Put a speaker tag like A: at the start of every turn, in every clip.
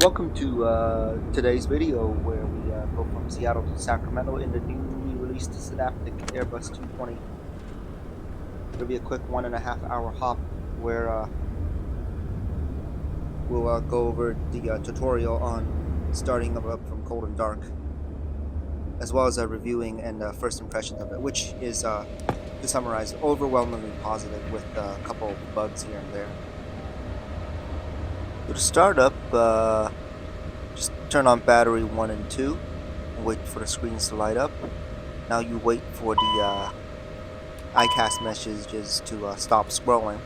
A: Welcome to today's video where we go from Seattle to Sacramento in the newly released Synaptic Airbus 220. It'll be a quick 1.5 hour hop where we'll go over the tutorial on starting up from cold and dark, as well as reviewing and first impressions of it, which is, to summarize, overwhelmingly positive with a couple bugs here and there. So to start up, just turn on battery 1 and 2 and wait for the screens to light up. Now you wait for the iCast messages to stop scrolling.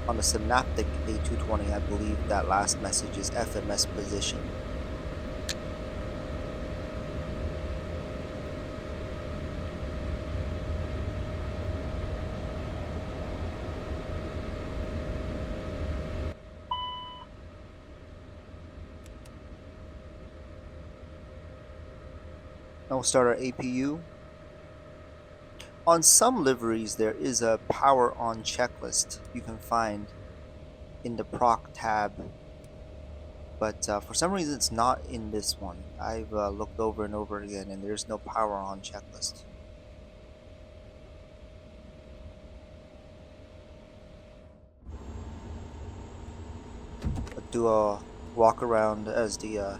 A: On the Synaptic A220, I believe that last message is FMS position. Now we'll start our APU. On some liveries, there is a power on checklist you can find in the proc tab, but for some reason it's not in this one. I've looked over and over again and there's no power on checklist. I'll do a walk around as the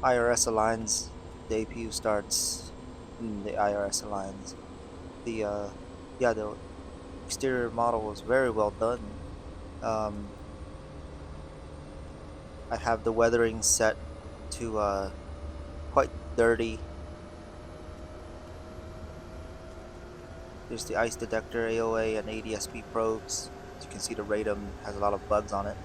A: IRS aligns. The APU starts and the IRS aligns. The exterior model was very well done. I have the weathering set to quite dirty. There's the ice detector, AOA, and ADSB probes. As you can see, the radome has a lot of bugs on it.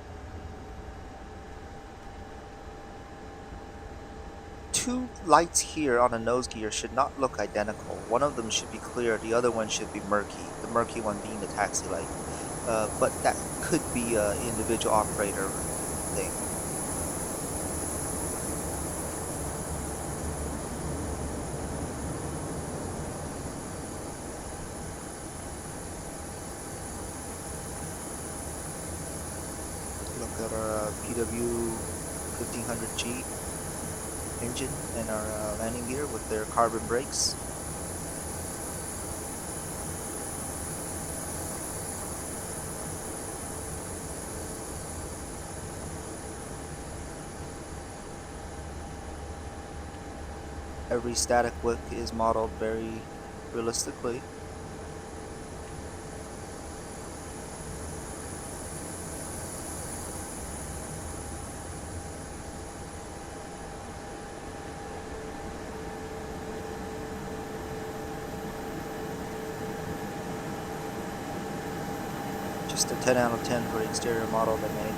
A: Two lights here on a nose gear should not look identical. One of them should be clear, the other one should be murky, the murky one being the taxi light. But that could be an individual operator thing. Look at our PW 1500G engine and our landing gear with their carbon brakes. Every static wick is modeled very realistically. Just a 10 out of 10 for the exterior model they made.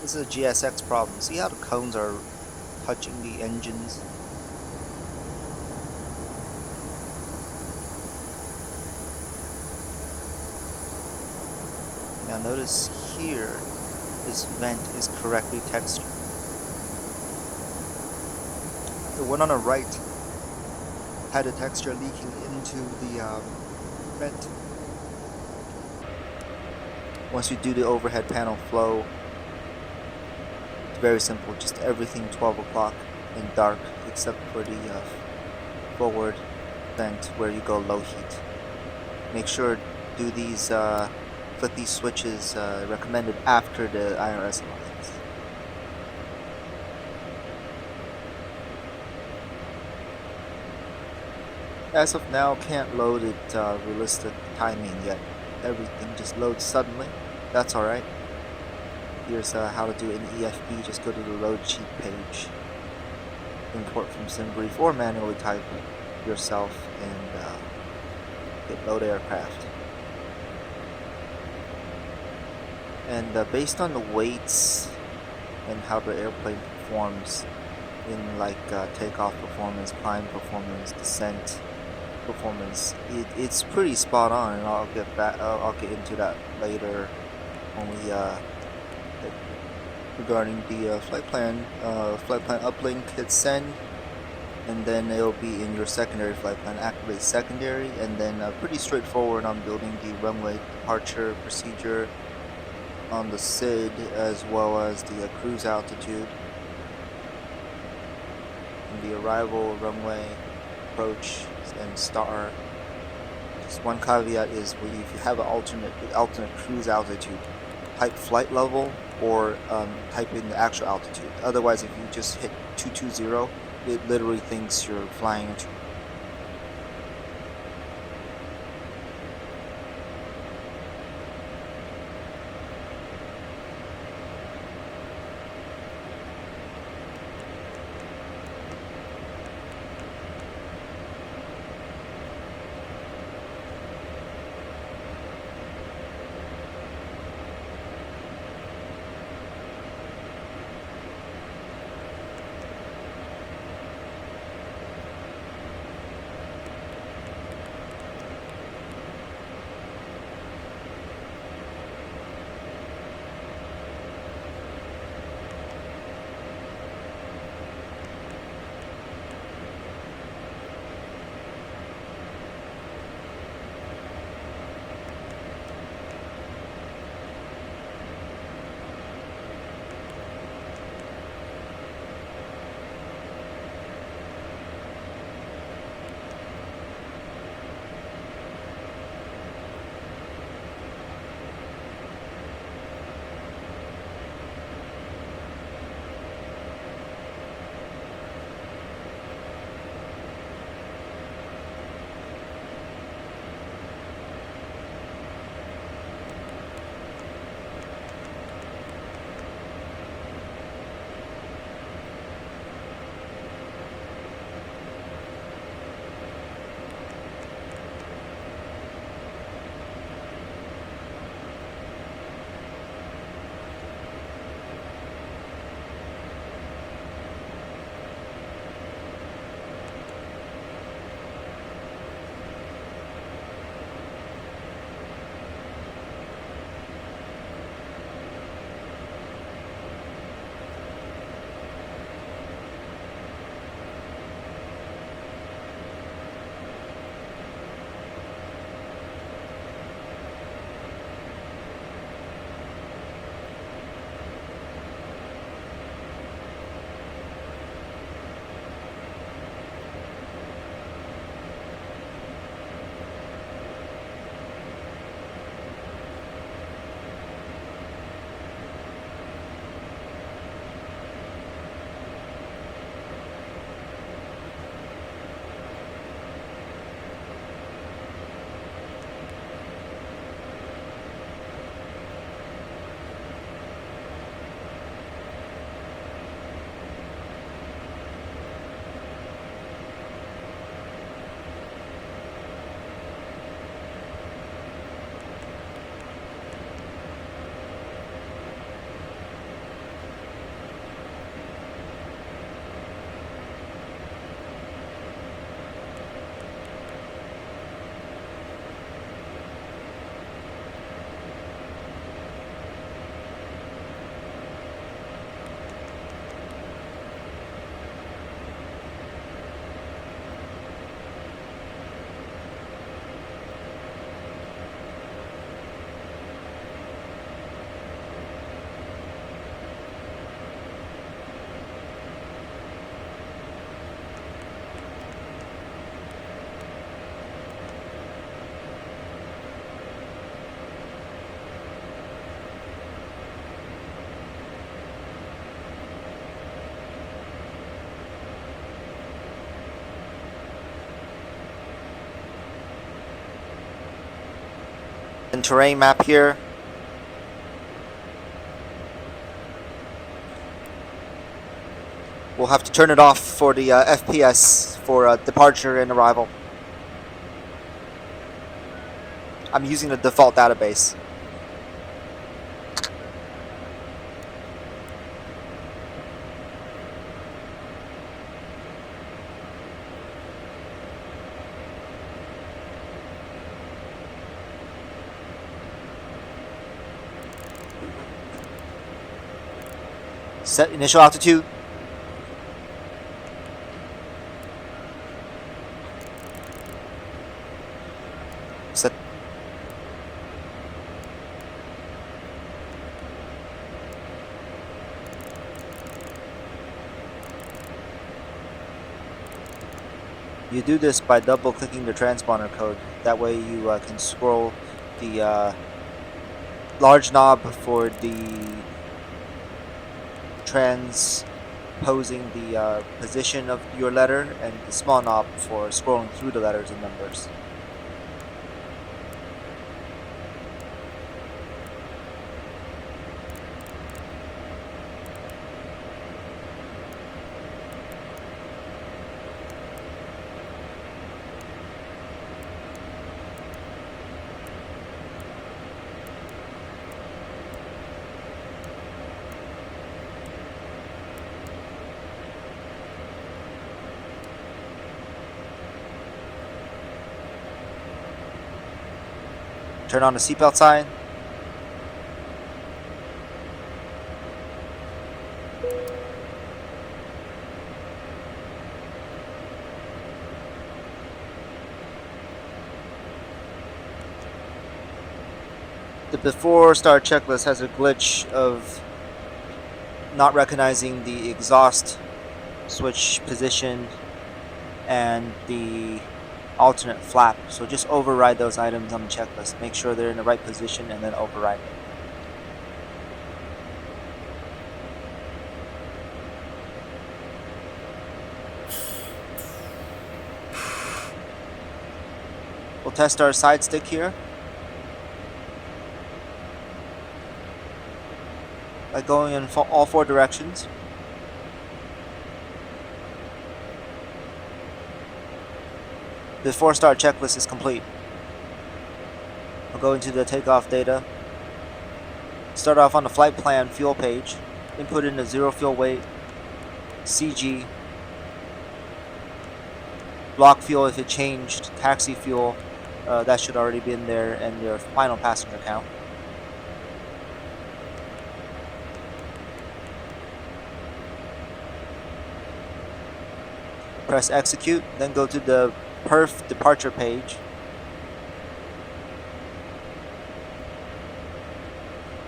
A: This is a GSX problem. See how the cones are touching the engines? Now notice here, this vent is correctly textured. The one on the right had a texture leaking into the vent. Once you do the overhead panel flow, very simple, just everything 12 o'clock and dark except for the forward vent where you go low heat. Make sure do these flip these switches recommended after the IRS aligns. As of now, can't load it realistic timing yet. Everything just loads suddenly. That's alright. Here's how to do an EFB. Just go to the load sheet page, import from SimBrief, or manually type it yourself and hit load aircraft. And based on the weights and how the airplane performs in like takeoff performance, climb performance, descent performance, it's pretty spot on, and I'll get back. I'll get into that later when we regarding the flight plan uplink, hit send, and then it'll be in your secondary flight plan, activate secondary, and then pretty straightforward on building the runway departure procedure on the SID as well as the cruise altitude and the arrival, runway, approach, and start. Just one caveat is if you have an alternate cruise altitude, type flight level or type in the actual altitude. Otherwise, if you just hit 220, it literally thinks you're flying into and terrain map here. We'll have to turn it off for the FPS for departure and arrival. I'm using the default database. Set initial altitude. Set. You do this by double clicking the transponder code. That way you can scroll the large knob for the transposing the position of your letter, and the small knob for scrolling through the letters and numbers. Turn on the seatbelt sign. The before start checklist has a glitch of not recognizing the exhaust switch position and the alternate flap, so just override those items on the checklist. Make sure they're in the right position and then override it. We'll test our side stick here by going in all four directions. The before start checklist is complete. I'll go into the takeoff data. Start off on the flight plan fuel page. Input in the zero fuel weight, CG, block fuel if it changed, taxi fuel, that should already be in there, and your final passenger count. Press execute, then go to the perf departure page.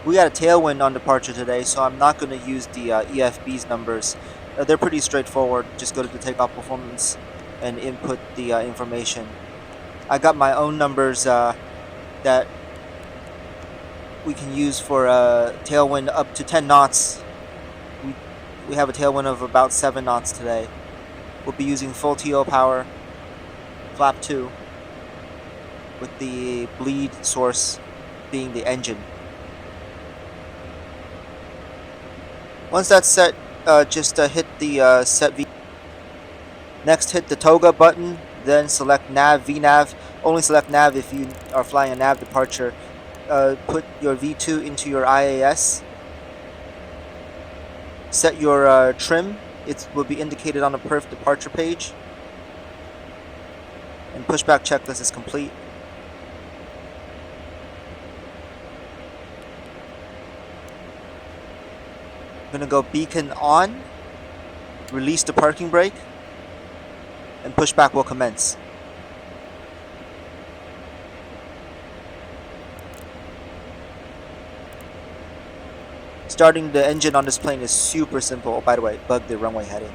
A: We got a tailwind on departure today, so I'm not going to use the EFB's numbers. They're pretty straightforward. Just go to the takeoff performance and input the information. I got my own numbers that we can use for tailwind up to 10 knots. We have a tailwind of about 7 knots today. We'll be using full TO power, flap 2, with the bleed source being the engine. Once that's set, just hit the set V. Next, hit the toga button, then select nav, VNav. Only select nav if you are flying a nav departure. Put your V2 into your IAS. Set your trim. It will be indicated on the perf departure page. And pushback checklist is complete. I'm going to go beacon on, release the parking brake, and pushback will commence. Starting the engine on this plane is super simple. Oh, by the way, bug the runway heading.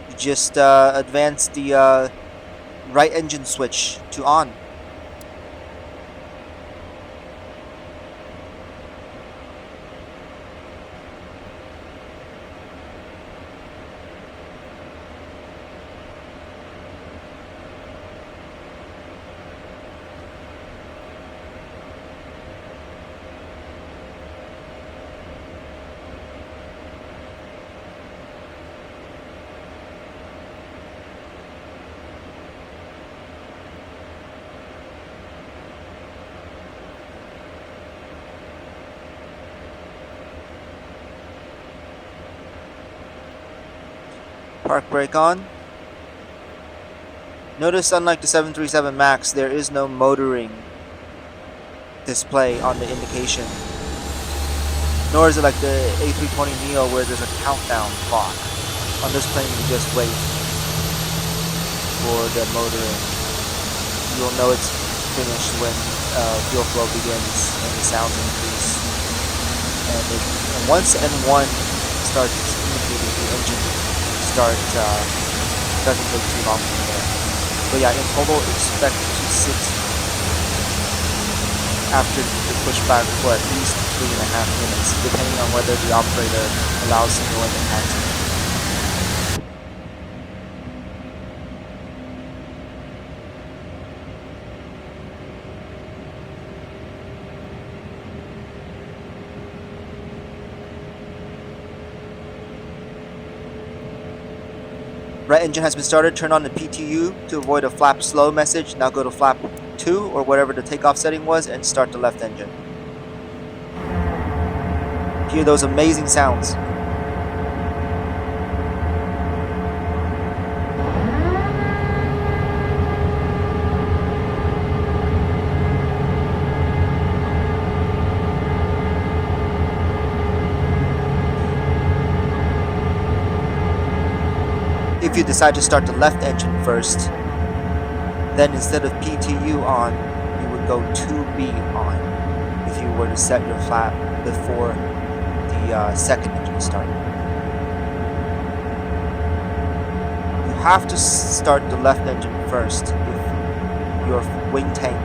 A: You just advance the right engine switch to on. Park brake on. Notice, unlike the 737 MAX, there is no motoring display on the indication. Nor is it like the A320neo where there's a countdown clock. On this plane, you just wait for the motor, and you'll know it's finished when fuel flow begins and the sounds increase. And once N1 starts indicating, the engine doesn't take too long from there. But yeah, in total, expect to sit after the pushback for at least 3.5 minutes, depending on whether the operator allows signal in the taxi. Right engine has been started. Turn on the PTU to avoid a flap slow message. Now go to flap 2 or whatever the takeoff setting was and start the left engine. Hear those amazing sounds. If you decide to start the left engine first, then instead of PTU on, you would go 2B on if you were to set your flap before the second engine start. You have to start the left engine first if your wing tank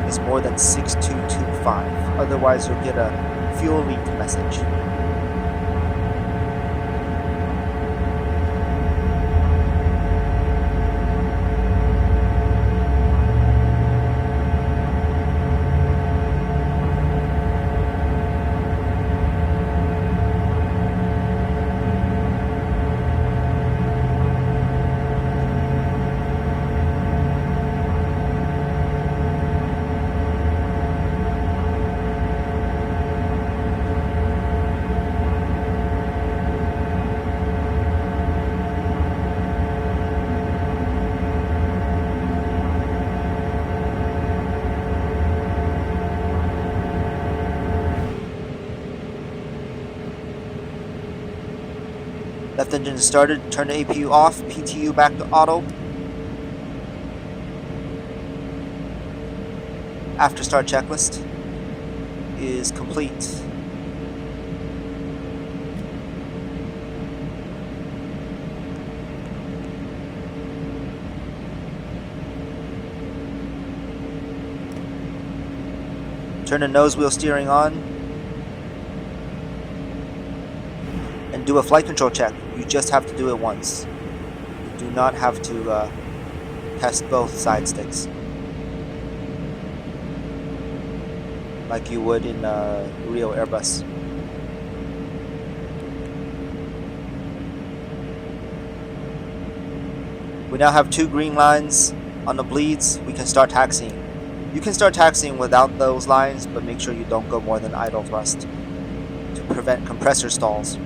A: is more than 6225. Otherwise, you'll get a fuel leak message. Left engine is started. Turn the APU off. PTU back to auto. After start checklist is complete. Turn the nose wheel steering on and do a flight control check. You just have to do it once. You do not have to test both side sticks like you would in a real Airbus. We now have 2 green lines on the bleeds. We can start taxiing. You can start taxiing without those lines, but make sure you don't go more than idle thrust to prevent compressor stalls.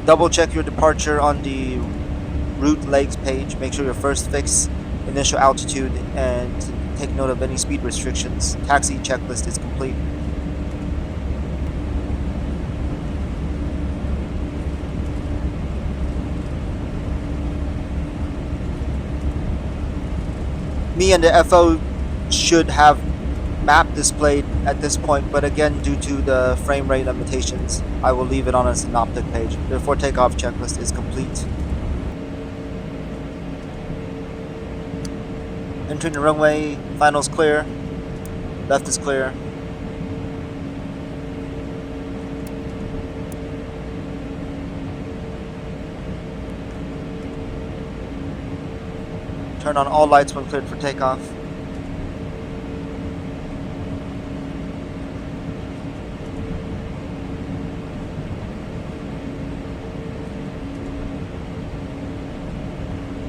A: Double check your departure on the route legs page. Make sure your first fix initial altitude and take note of any speed restrictions. Taxi checklist is complete. Me and the FO should have map displayed at this point, but again, due to the frame rate limitations, I will leave it on a Synaptic page. Therefore, takeoff checklist is complete. Entering the runway, finals clear, left is clear. Turn on all lights when cleared for takeoff.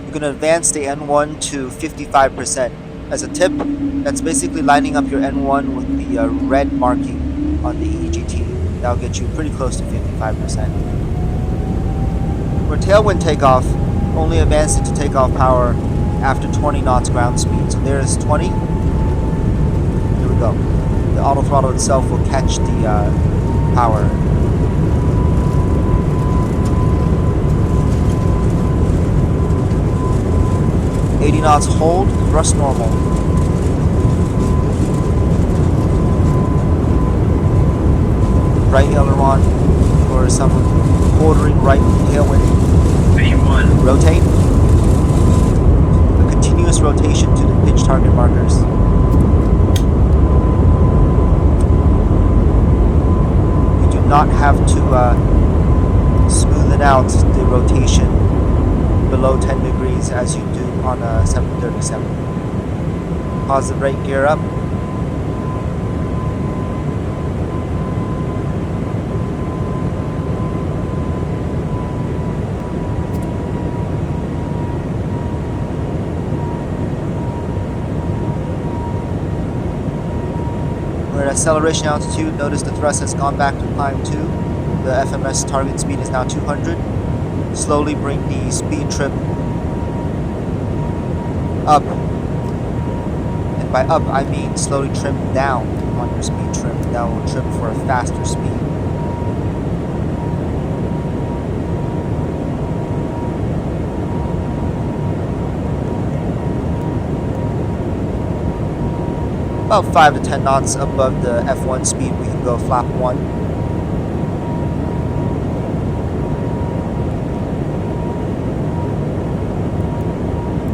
A: You're going to advance the N1 to 55%. As a tip, that's basically lining up your N1 with the red marking on the EGT. That'll get you pretty close to 55%. For tailwind takeoff, only advance into takeoff power after 20 knots ground speed. So there's 20. Here we go. The auto throttle itself will catch the power. knots hold, thrust normal. Right aileron for some quartering right tailwind.
B: V1.
A: Rotate. A continuous rotation to the pitch target markers. You do not have to smoothen out the rotation below 10 degrees as you do on a 737. Pause the brake gear up. We're at acceleration altitude. Notice the thrust has gone back to climb 2. The FMS target speed is now 200. Slowly bring the speed trip up. And by up, I mean slowly trim down on your speed trim. That will trim for a faster speed. About 5 to 10 knots above the F1 speed, we can go flap 1.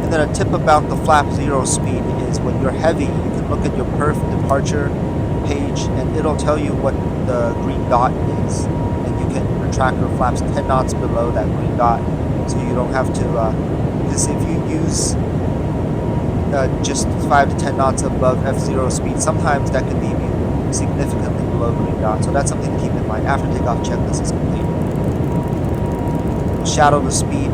A: And then a tip about the flap 0 speed is when you're heavy, you can look at your perf departure page and it'll tell you what the green dot is. And you can retract your flaps 10 knots below that green dot, so you don't have to, because if you use just 5 to 10 knots above F0 speed, sometimes that can leave you significantly below green dot. So that's something to keep in mind after takeoff checklist is complete. Shadow the speed.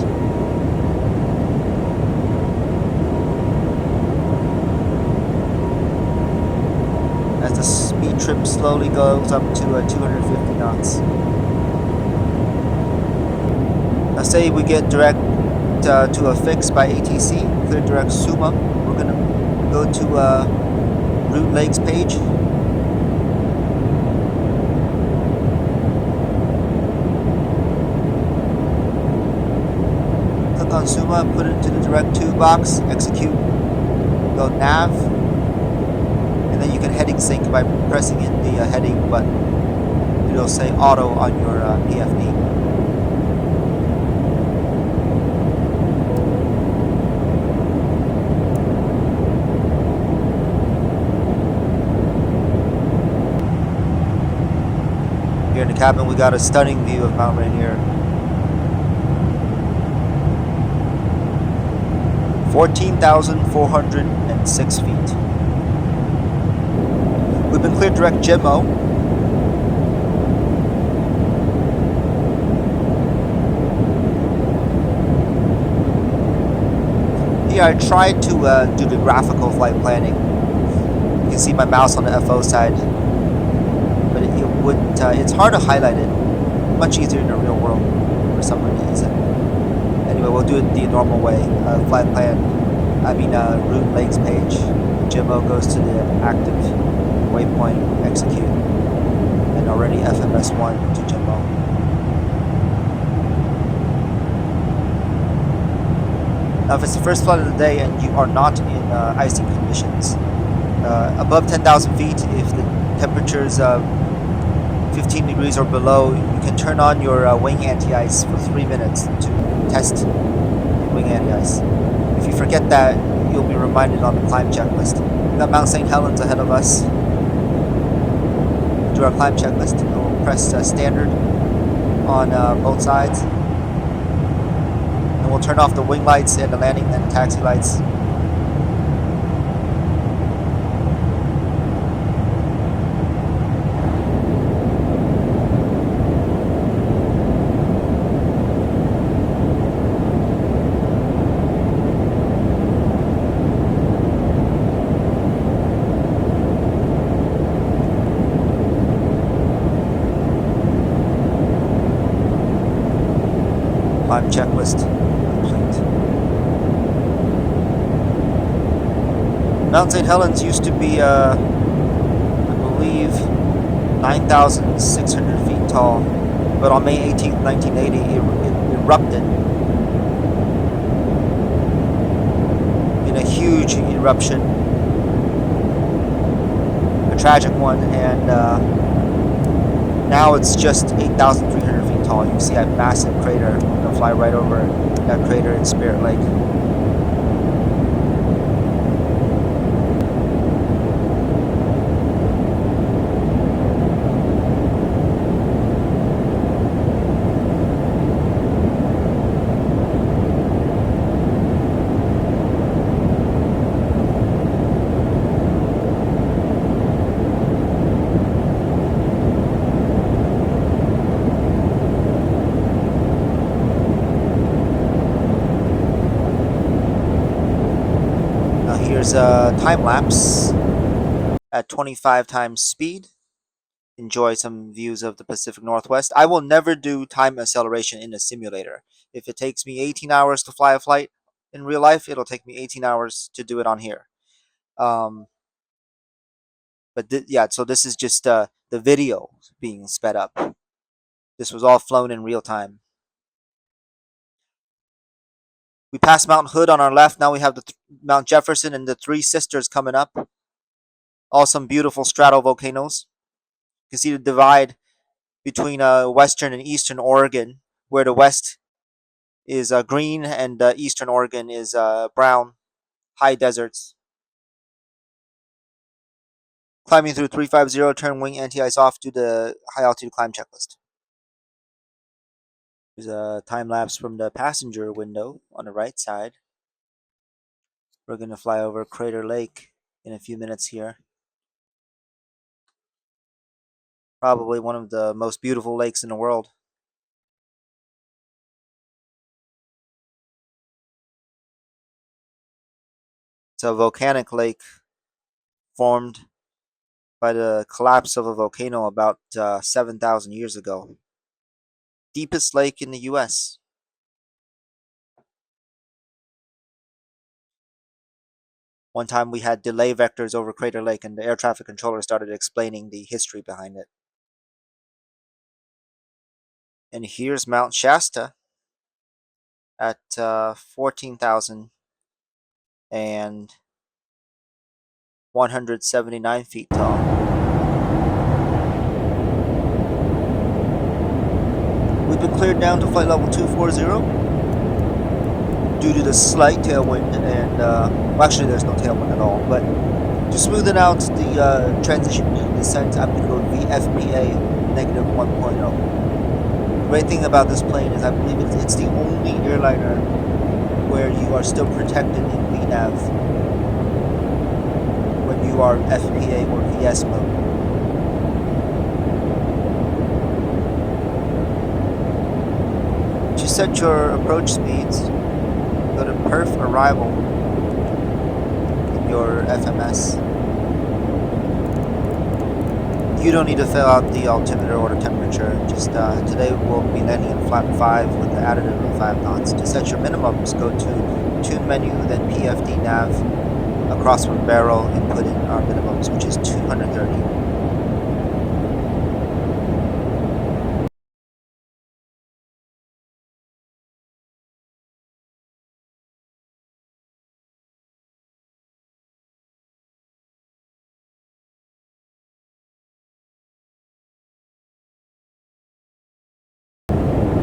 A: As the speed trip slowly goes up to 250 knots. Now say we get direct to a fix by ATC, clear direct Suma. We're going to go to route legs page. Click on Suma, put it into the direct to box, execute, go nav, and then you can heading sync by pressing in the heading button. It'll say auto on your PFD. Here in the cabin, we got a stunning view of Mount Rainier. 14,406 feet. We've been cleared direct GEMO. Here I tried to do the graphical flight planning. You can see my mouse on the FO side. But it wouldn't, it's hard to highlight it. Much easier in the real world for some reason. Anyway, we'll do it the normal way. Flight plan, route legs page. GEMO goes to the active waypoint, execute. And already FMS1 to GEMO. Now if it's the first flight of the day and you are not in icy conditions, above 10,000 feet, if the temperature's 15 degrees or below, you can turn on your wing anti-ice for 3 minutes to test wing anti-ice. If you forget that, you'll be reminded on the climb checklist. We've got Mount St. Helens ahead of us. Do our climb checklist. We'll press standard on both sides. And we'll turn off the wing lights and the landing and taxi lights. checklist complete. Mount St. Helens used to be, I believe, 9,600 feet tall, but on May 18th, 1980, it erupted in a huge eruption, a tragic one, and now it's just 8,300 feet tall. You can see that massive crater. I'm going to fly right over that crater in Spirit Lake. Here's a time lapse at 25 times speed. Enjoy some views of the Pacific Northwest. I will never do time acceleration in a simulator. If it takes me 18 hours to fly a flight in real life, it'll take me 18 hours to do it on here. But yeah, so this is just the video being sped up. This was all flown in real time. We passed Mount Hood on our left. Now we have the Mount Jefferson and the Three Sisters coming up. All some beautiful stratovolcanoes. You can see the divide between western and eastern Oregon, where the west is green and eastern Oregon is brown, high deserts. Climbing through 350, turn wing anti-ice off to the high altitude climb checklist. There's a time lapse from the passenger window on the right side. We're going to fly over Crater Lake in a few minutes here. Probably one of the most beautiful lakes in the world. It's a volcanic lake formed by the collapse of a volcano about 7,000 years ago. Deepest lake in the U.S. One time we had delay vectors over Crater Lake and the air traffic controller started explaining the history behind it. And here's Mount Shasta at 14,179 feet tall. We've been cleared down to flight level 240 due to the slight tailwind, and well, actually there's no tailwind at all, but to smoothen out the transition to descent, I'm going to go VFPA negative 1.0. The great thing about this plane is I believe it's the only airliner where you are still protected in VNAV when you are FPA or VS mode. To set your approach speeds, go to perf arrival in your FMS. You don't need to fill out the altimeter or the temperature. Just today we'll be landing in flap 5 with the additive of 5 knots. To set your minimums, go to tune menu, then PFD nav, across from barrel, and put in our minimums, which is 230.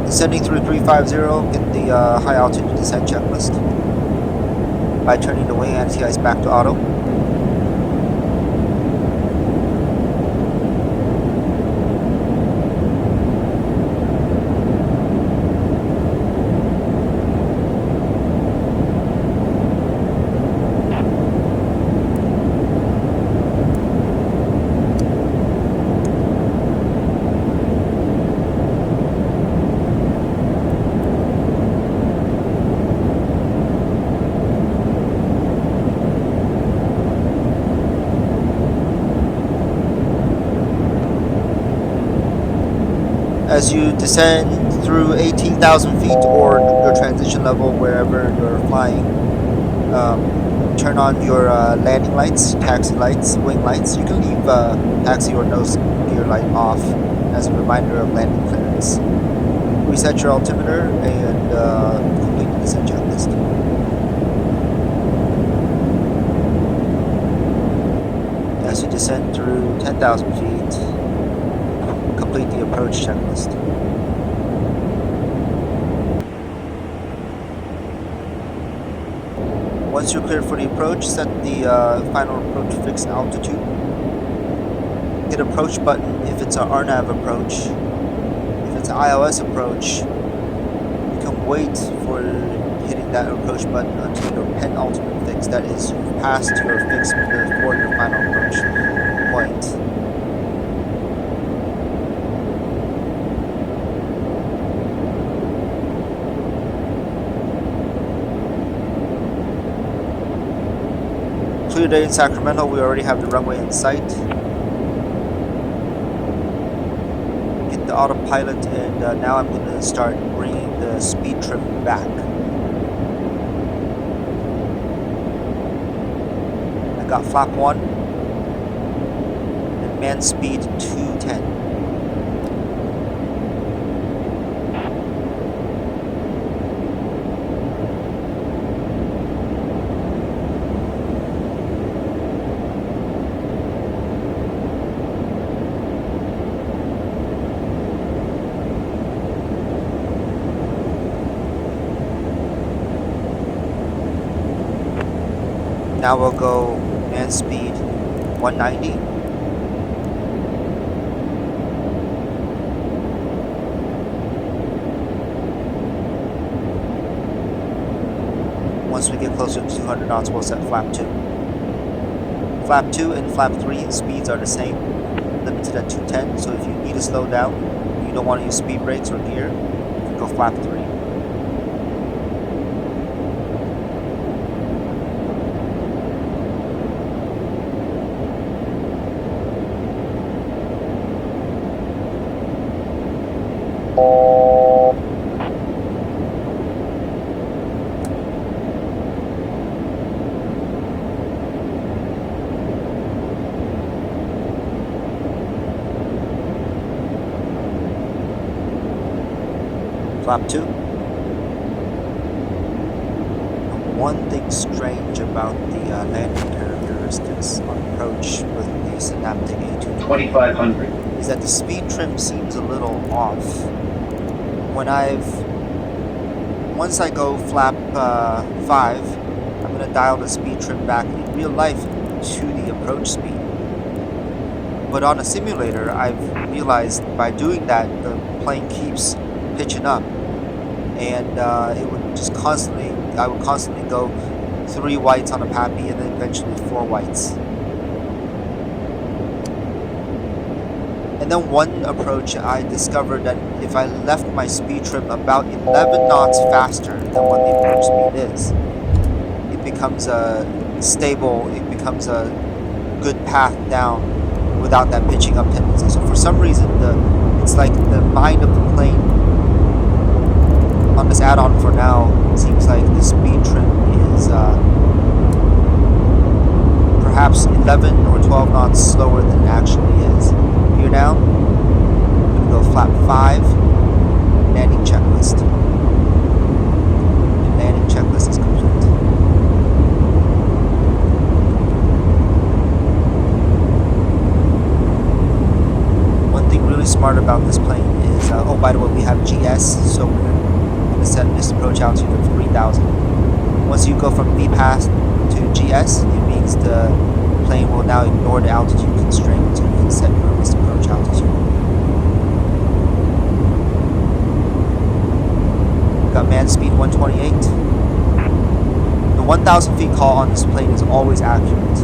A: Descending through 350, get the high altitude descent checklist by turning the wing anti-ice back to auto. As you descend through 18,000 feet or your transition level wherever you're flying. Turn on your landing lights, taxi lights, wing lights. You can leave taxi or nose gear light off as a reminder of landing clearance. Reset your altimeter and complete the descent checklist. As you descend through 10,000 feet, complete the approach checklist. Once you're cleared for the approach, set the final approach fixed altitude. Hit approach button if it's an RNAV approach. If it's an ILS approach, you can wait for hitting that approach button until your penultimate fix, that is, you've passed your fix before your final approach point. Clear day in Sacramento, we already have the runway in sight. Get the autopilot, and now I'm going to start bringing the speed trim back. I got flap 1 and man speed 210. Now we'll go man speed 190. Once we get closer to 200 knots, we'll set flap 2. Flap 2 and flap 3 speeds are the same, limited at 210, so if you need to slow down, you don't want to use speed brakes or gear, you can go flap 3. Flap 2. One thing strange about the landing characteristics on approach with the Synaptic A220-300 is that the speed trim seems a little off. Once I go flap 5, I'm going to dial the speed trim back in real life to the approach speed. But on a simulator, I've realized by doing that, the plane keeps pitching up, and I would constantly go 3 whites on a PAPI and then eventually 4 whites. And then one approach, I discovered that if I left my speed trim about 11 knots faster than what the approach speed is, it becomes stable, it becomes a good path down without that pitching up tendency. So for some reason, it's like the mind of the plane on this add-on for now seems like the speed trim is perhaps 11 or 12 knots slower than it actually is. Gear down, I'm going to go flap 5, landing checklist. The landing checklist is complete. One thing really smart about this plane is, oh, by the way, we have GS, so we're going to set this approach altitude of 3,000. Once you go from VPAS to GS, it means the plane will now ignore the altitude constraint, so you can set your missed approach altitude. We've got man speed 128. The 1,000 feet call on this plane is always accurate.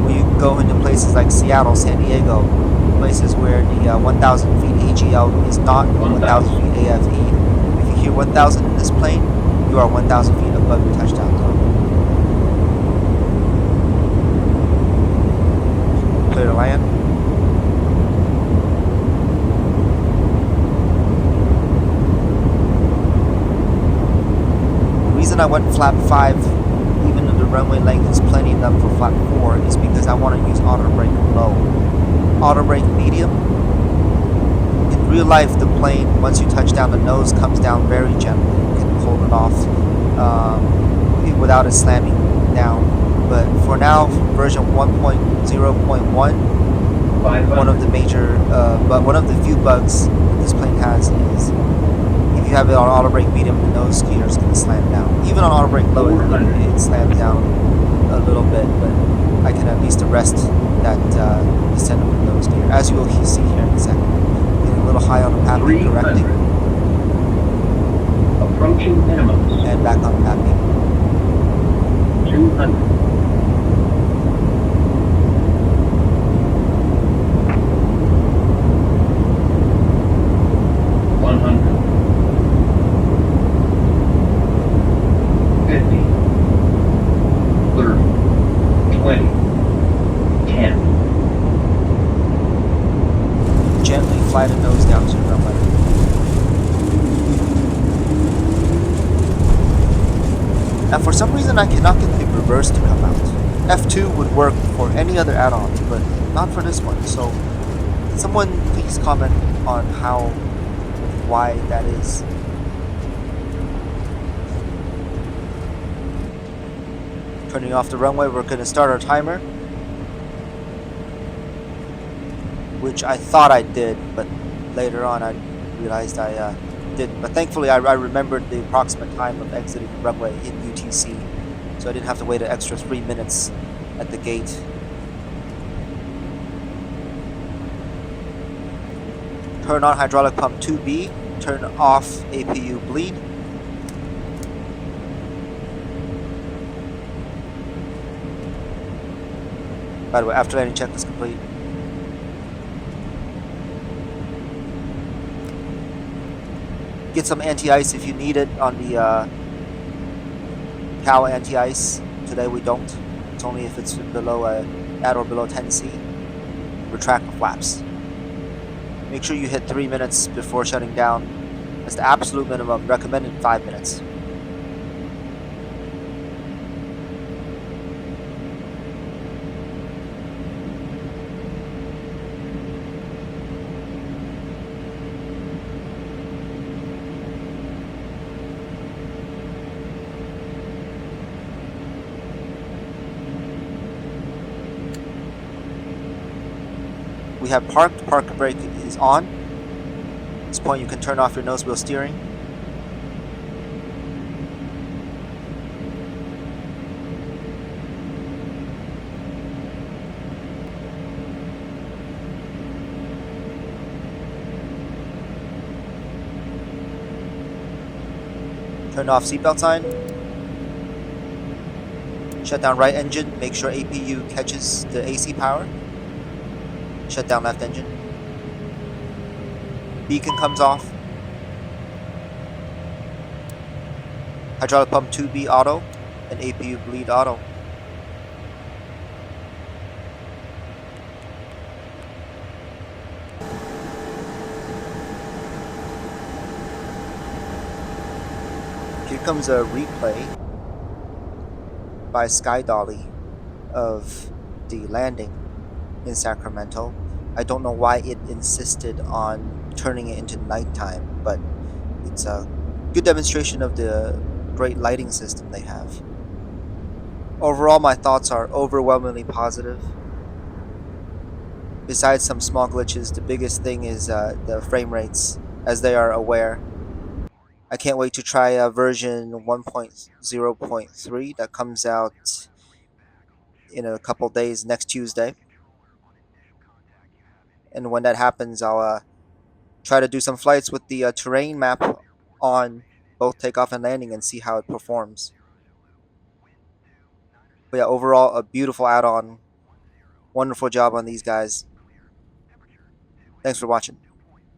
A: When you go into places like Seattle, San Diego, places where the 1,000 feet AGL is not 1,000 feet AFE, if you hear 1,000 in this plane, you are 1,000 feet above your touchdown zone. Clear to land. reason I went flap 5, even though the runway length is plenty enough for flap 4, is because I want to use autobrake low. Autobrake medium, in real life the plane, once you touch down, the nose comes down very gently. You can pull it off without it slamming down. But for now, version 1.0.1, one of the major, but one of the few bugs this plane has is if you have it on autobrake medium, the nose gear is going to slam down. Even on autobrake low, it slams down a little bit, but I can at least arrest that descent of the nose gear, as you will see here in a second. Getting a little high on the papping, correcting.
B: Approaching minimums.
A: And back on papping.
B: 200. 10.
A: Gently fly the nose down to the runway. Now for some reason I cannot get the reverse to come out. F2 would work for any other add-on, but not for this one. So someone please comment on why that is. Turning off the runway, we're going to start our timer, which I thought I did, but later on I realized I didn't. But thankfully I remembered the approximate time of exiting the runway in UTC, so I didn't have to wait an extra 3 minutes at the gate. Turn on hydraulic pump 2B, turn off APU bleed. By the way, after landing check is complete. Get some anti-ice if you need it on the cow anti-ice. Today we don't. It's only if it's below at or below 10C. Retract the flaps. Make sure you hit 3 minutes before shutting down. That's the absolute minimum. Recommended 5 minutes. We have parked. Park brake is on. At this point you can turn off your nose wheel steering. Turn off seatbelt sign. Shut down right engine. Make sure APU catches the AC power. Shut down left engine. Beacon comes off. Hydraulic pump 2B auto and APU bleed auto. Here comes a replay by Sky Dolly of the landing in Sacramento. I don't know why it insisted on turning it into nighttime, but it's a good demonstration of the great lighting system they have. Overall, my thoughts are overwhelmingly positive. Besides some small glitches, the biggest thing is the frame rates, as they are aware. I can't wait to try version 1.0.3 that comes out in a couple days, next Tuesday. And when that happens, I'll try to do some flights with the terrain map on both takeoff and landing and see how it performs. But yeah, overall, a beautiful add-on. Wonderful job on these guys. Thanks for watching.